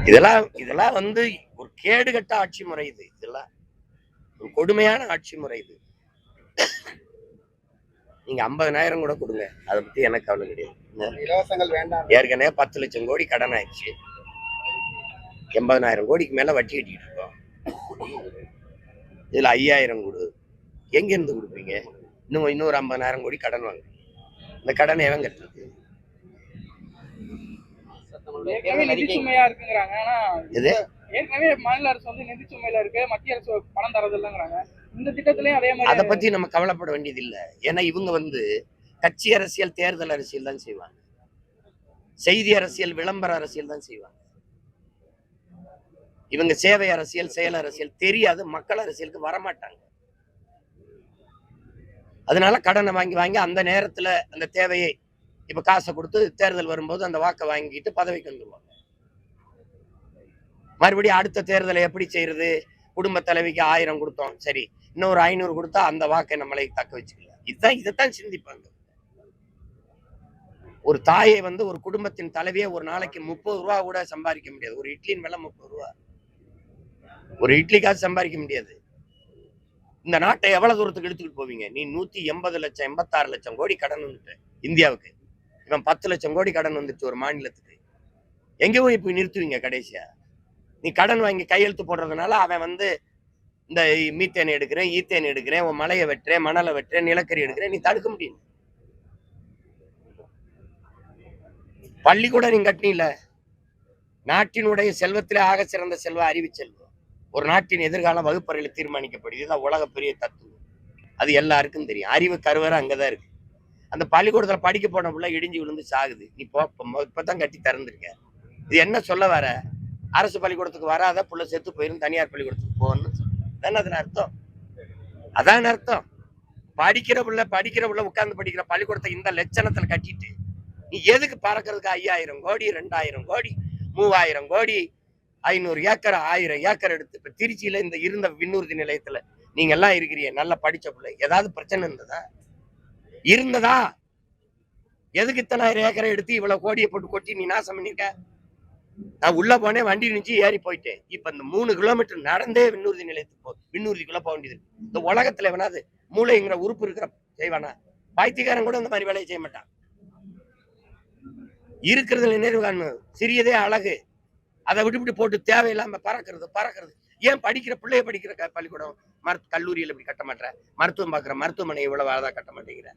இதெல்லாம் வந்து ஒரு கேடுகட்ட ஆட்சி முறை. இதெல்லாம் ஒரு கொடுமையான ஆட்சி முறை. இது நீங்க 50,000 கூட கொடுங்க, அதை பத்தி எனக்கு கவலை கிடையாது. இலவசங்கள் வேண்டாம். ஏற்கனவே 10 லட்சம் கோடி கடன் ஆயிடுச்சு. 80,000 கோடிக்கு மேல வட்டி கட்டிட்டு இருக்கோம். இதுல 5,000 கொடு, எங்க இருந்து கொடுப்பீங்க? இன்னொரு 50,000 கோடி கடன் வாங்க. இந்த கடனை எவன் கட்டுறது? நிதிச்சுமையா இருக்குங்கிறாங்க. ஆனா ஏற்கனவே மாநில அரசு வந்து நிதிச்சுமையில இருக்கு, மத்திய அரசு பணம் தரது இல்லைங்கிறாங்க. இந்த திட்டத்திலயும் அதே மாதிரி. அதை பத்தி நம்ம கவலைப்பட வேண்டியது இல்லை. ஏன்னா இவங்க வந்து கட்சி அரசியல், தேர்தல் அரசியல் தான் செய்வாங்க. செய்தி அரசியல், விளம்பர அரசியல் தான் செய்வாங்க. இவங்க சேவை அரசியல், செயல் அரசியல் தெரியாது. மக்கள் அரசியலுக்கு வரமாட்டாங்க. அதனால கடனை வாங்கி வாங்கி அந்த நேரத்துல அந்த தேவையை இப்ப காசை கொடுத்து தேர்தல் வரும்போது அந்த வாக்கை வாங்கிட்டு பதவிக்கு வந்துருவாங்க. மறுபடியும் அடுத்த தேர்தலை எப்படி செய்யறது? குடும்ப தலைவிக்கு 1000 கொடுத்தோம், சரி இன்னொரு 500 கொடுத்தா அந்த வாக்கை நம்மளை தக்க வச்சுக்கலாம். இதைத்தான் சிந்திப்பாங்க. ஒரு தாயை வந்து ஒரு குடும்பத்தின் தலைவியை ஒரு நாளைக்கு 30 ரூபா கூட சம்பாதிக்க முடியாது. ஒரு இட்லியின் விலை 30 ரூபா. ஒரு இட்லிக்காக சம்பாதிக்க முடியாது. இந்த நாட்டை எவ்வளவு தூரத்துக்கு எடுத்துக்கிட்டு போவீங்க? நீ 180 லட்சம் 86 லட்சம் கோடி கடன் வந்துட்டு இந்தியாவுக்கு. இவன் 10 லட்சம் கோடி கடன் வந்துட்டு ஒரு மாநிலத்துக்கு. எங்க போய் இப்ப நிறுத்துவீங்க கடைசியா? நீ கடன் வாங்கி கையெழுத்து போடுறதுனால அவன் வந்து இந்த மீத்தேன் எடுக்கிறேன், ஈத்தேன் எடுக்கிறேன், உன் மலையை வெட்டுறேன், மணலை வெட்டுறேன், நிலக்கரி எடுக்கிறேன், நீ தடுக்க முடியும். பள்ளிக்கூடம் நீங்க கட்டினீல. நாட்டினுடைய செல்வத்திலே ஆக சிறந்த செல்வ அறிவு செல்வம். ஒரு நாட்டின் எதிர்காலம் வகுப்பறையில் தீர்மானிக்கப்படுது. இதுதான் உலக பெரிய தத்துவம். அது எல்லாருக்கும் தெரியும். அறிவு கருவறை அங்கதான் இருக்கு. அந்த பள்ளிக்கூடத்துல படிக்க போன புள்ள இடிஞ்சு விழுந்து சாகுது. நீ இப்பதான் கட்டி திறந்துருக்க. இது என்ன சொல்ல வர? அரசு பள்ளிக்கூடத்துக்கு வராத புள்ள செத்து போயிரும், தனியார் பள்ளிக்கூடத்துக்கு போகணும்னு தானே அதன் அர்த்தம். அதான் அர்த்தம். படிக்கிற புள்ள உட்கார்ந்து படிக்கிற பள்ளிக்கூடத்தை இந்த லட்சணத்துல கட்டிட்டு நீ எதுக்கு பறக்கிறதுக்கு 5000 கோடி 2000 கோடி 3000 கோடி 500 ஏக்கர் 1000 ஏக்கர் எடுத்து இப்ப திருச்சியில இந்த இருந்த விண்ணூர்தி நிலையத்துல நீங்க எல்லாம் இருக்கிறீங்க, நல்லா படிச்ச பிள்ளை. ஏதாவது பிரச்சனை இருந்ததா? எதுக்கு இத்தனை 1000 ஏக்கரை எடுத்து இவ்வளவு கோடியை போட்டு கொட்டி நீ நாசம் பண்ணிருக்க? நான் உள்ள போனேன், வண்டி நினைச்சு ஏறி போயிட்டேன். இப்ப இந்த 3 கிலோமீட்டர் நடந்தே விண்ணூர்தி நிலையத்துக்கு விண்ணூர்திக்குள்ள போக வேண்டியது. இந்த உலகத்துல வேணாது மூளைங்கிற உறுப்பு இருக்கிற செய்வானா? பாய்த்திக்காரன் கூட இந்த மாதிரி வேலையை செய்ய மாட்டான். இருக்கிறதுல நினைவு காணும். சிறியதே அழகு. அதை விட்டு போட்டு தேவையில்லாம பறக்கிறது. ஏன் படிக்கிற பிள்ளைய படிக்கிற பள்ளிக்கூடம் கல்லூரியில் இப்படி கட்ட மாட்டேற? மருத்துவம் பார்க்குற மருத்துவமனை இவ்வளவு அழகா கட்ட மாட்டேங்கிற?